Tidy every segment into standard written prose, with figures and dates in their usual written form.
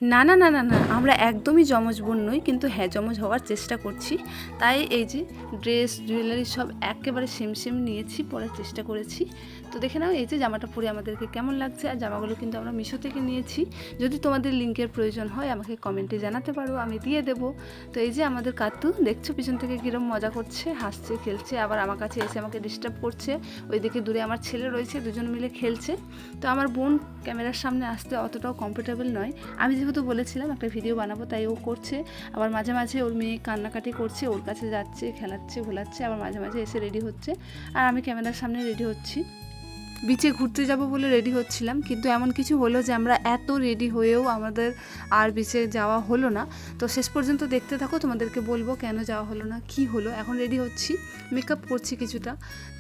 না না না না না, আমরা একদমই যমজ বোন নই, কিন্তু হ্যাঁ যমজ হওয়ার চেষ্টা করছি। তাই এই যে ড্রেস জুয়েলারি সব একেবারে সেম সেম নিয়েছি, পরার চেষ্টা করেছি। তো দেখে নাও এই যে জামাটা পরে আমাদেরকে কেমন লাগছে। আর জামাগুলো কিন্তু আমরা মিশো থেকে নিয়েছি। যদি তোমাদের লিঙ্কের প্রয়োজন হয় আমাকে কমেন্টে জানাতে পারো, আমি দিয়ে দেবো। তো এই যে আমাদের কাতু দেখছো পিছন থেকে কীরকম মজা করছে, হাসছে খেলছে, আবার আমার কাছে এসে আমাকে ডিস্টার্ব করছে। ওইদিকে দূরে আমার ছেলে রয়েছে, দুজন মিলে খেলছে। তো আমার বোন ক্যামেরার সামনে আসতে অতটাও কমফোর্টেবল নয়। আমি যেহেতু বলেছিলাম একটা ভিডিও বানাবো, তাই ও করছে। আবার মাঝে মাঝে ওর মেয়ে কান্নাকাটি করছে, ওর কাছে যাচ্ছে, খেলাচ্ছে, ভোলাচ্ছে, আবার মাঝে মাঝে এসে রেডি হচ্ছে। আর আমি ক্যামেরার সামনে রেডি হচ্ছি। বিচে ঘুরতে যাব বলে রেডি হচ্ছিলাম, কিন্তু এমন কিছু হলো যে আমরা এত রেডি হয়েও আমাদের আর বিচে যাওয়া হলো না। তো শেষ পর্যন্ত দেখতে থাকো, তোমাদেরকে বলবো কেন যাওয়া হলো না, কি হলো। এখন রেডি হচ্ছি, মেকআপ করছি কিছুটা।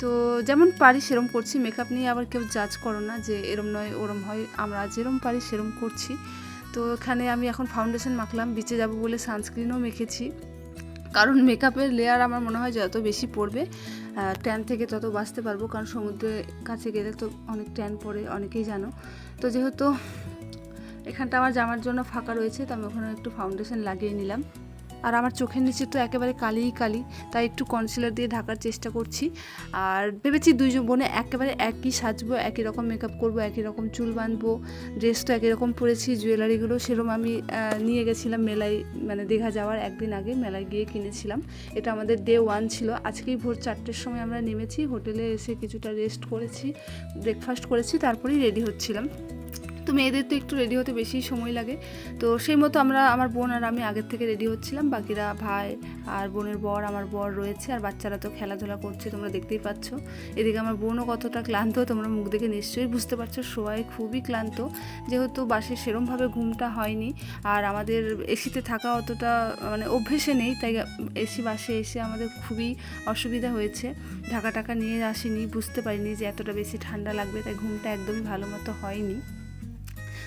তো যেমন পারি সেরম করছি, মেকআপ নিয়ে আবার কেউ জাজ করো না যে এরম নয় ওরম হয়, আমরা যেরম পারি সেরম করছি। তো এখানে আমি এখন ফাউন্ডেশন মাখলাম, বিচে যাব বলে সানস্ক্রিনও মেখেছি। কারণ মেকআপের লেয়ার আমার মনে হয় যত বেশি পড়বে ট্যান থেকে তত বাঁচতে পারবো। কারণ সমুদ্রের কাছে গেলে তো অনেক ট্যান পড়ে, অনেকেই জানো। তো যেহেতু এখানটা আমার জামার জন্য ফাঁকা রয়েছে, তো আমি ওখানে একটু ফাউন্ডেশন লাগিয়ে নিলাম। আর আমার চোখের নিচে তো একেবারে কালিই কালি, তাই একটু কনসিলার দিয়ে ঢাকার চেষ্টা করছি। আর ভেবেছি দুইজন বোনে একেবারে একই সাজবো, একই রকম মেকআপ করবো, একই রকম চুল বাঁধবো। ড্রেস তো একই রকম পরেছি, জুয়েলারিগুলো সেরকম আমি নিয়ে গেছিলাম মেলায়, মানে দীঘা যাওয়ার একদিন আগে মেলায় গিয়ে কিনেছিলাম। এটা আমাদের ডে 1 ছিল। আজকেই ভোর 4টের সময় আমরা নেমেছি, হোটেলে এসে কিছুটা রেস্ট করেছি, ব্রেকফাস্ট করেছি, তারপরেই রেডি হচ্ছিলাম। তো মেয়েদের তো একটু রেডি হতে বেশি সময় লাগে। তো সেই মতো আমার বোন আর আমি আগের থেকে রেডি হচ্ছিলাম। বাকিরা ভাই আর বোনের বর, আমার বর রয়েছে, আর বাচ্চারা তো খেলাধুলা করছে, তোমরা দেখতেই পাচ্ছ। এদিকে আমার বোনও কতটা ক্লান্ত, তোমরা মুখ দেখে নিশ্চয়ই বুঝতে পারছো। সবাই খুবই ক্লান্ত, যেহেতু বাসে সেরমভাবে ঘুমটা হয়নি। আর আমাদের এসিতে থাকা অতটা মানে অভ্যেসে নেই, তাই এসি বাসে এসে আমাদের খুবই অসুবিধা হয়েছে। ঢাকা টাকা নিয়ে আসিনি, বুঝতে পারিনি যে এতটা বেশি ঠান্ডা লাগবে, তাই ঘুমটা একদমই ভালো মতো হয়নি।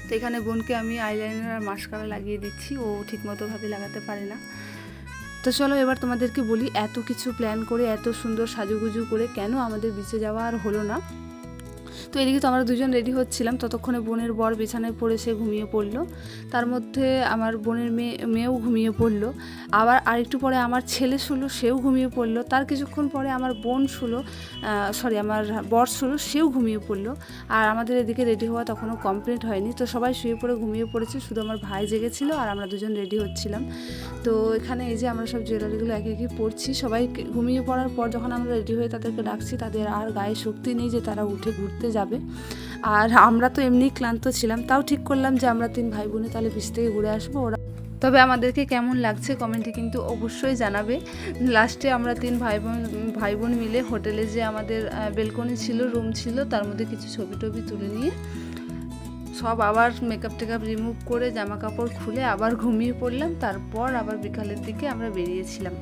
তো এখানে বোনকে আমি আইলাইনার আর মাস্কারা লাগিয়ে দিচ্ছি, ও ঠিকমতোভাবে লাগাতে পারে না। তো চলো এবার তোমাদেরকে বলি, এত কিছু প্ল্যান করে এত সুন্দর সাজুগুজু করে কেন আমাদের বিচে যাওয়া আর হলো না। তো এদিকে তো আমরা দুজন রেডি হচ্ছিলাম, ততক্ষণে বোনের বর বিছানায় পড়ে সে ঘুমিয়ে পড়লো। তার মধ্যে আমার বোনের মেয়েও ঘুমিয়ে পড়লো। আবার আরেকটু পরে আমার ছেলে শুলো, সেও ঘুমিয়ে পড়লো। তার কিছুক্ষণ পরে আমার বোন শুলো, আমার বর শুলো, সেও ঘুমিয়ে পড়লো। আর আমাদের এদিকে রেডি হওয়া তখনও কমপ্লিট হয়নি। তো সবাই শুয়ে পড়ে ঘুমিয়ে পড়েছে, শুধু আমার ভাই জেগেছিল আর আমরা দুজন রেডি হচ্ছিলাম। তো এখানে এই যে আমরা সব জুয়েলারিগুলো একে একে পরছি। সবাই ঘুমিয়ে পড়ার পর যখন আমরা রেডি হয়ে তাদেরকে ডাকছি, তাদের আর গায়ে শক্তি নেই যে তারা উঠে ঘুরতে যাবে। আর আমরা তো এমনি ক্লান্ত ছিলাম, তাও ঠিক করলাম যে আমরা 3 ভাই বোনে তাহলে বিচ থেকে ঘুরে আসবো। তবে আমাদেরকে কেমন লাগছে কমেন্টে কিন্তু অবশ্যই জানাবে। লাস্টে আমরা 3 ভাই বোন মিলে হোটেলে যে আমাদের বেলকনি ছিল, রুম ছিল, তার মধ্যে কিছু ছবি টবি তুলে নিয়ে সব আবার মেকআপ টেকআপ রিমুভ করে জামা কাপড় খুলে আবার ঘুমিয়ে পড়লাম। তারপর আবার বিকালের দিকে আমরা বেরিয়েছিলাম।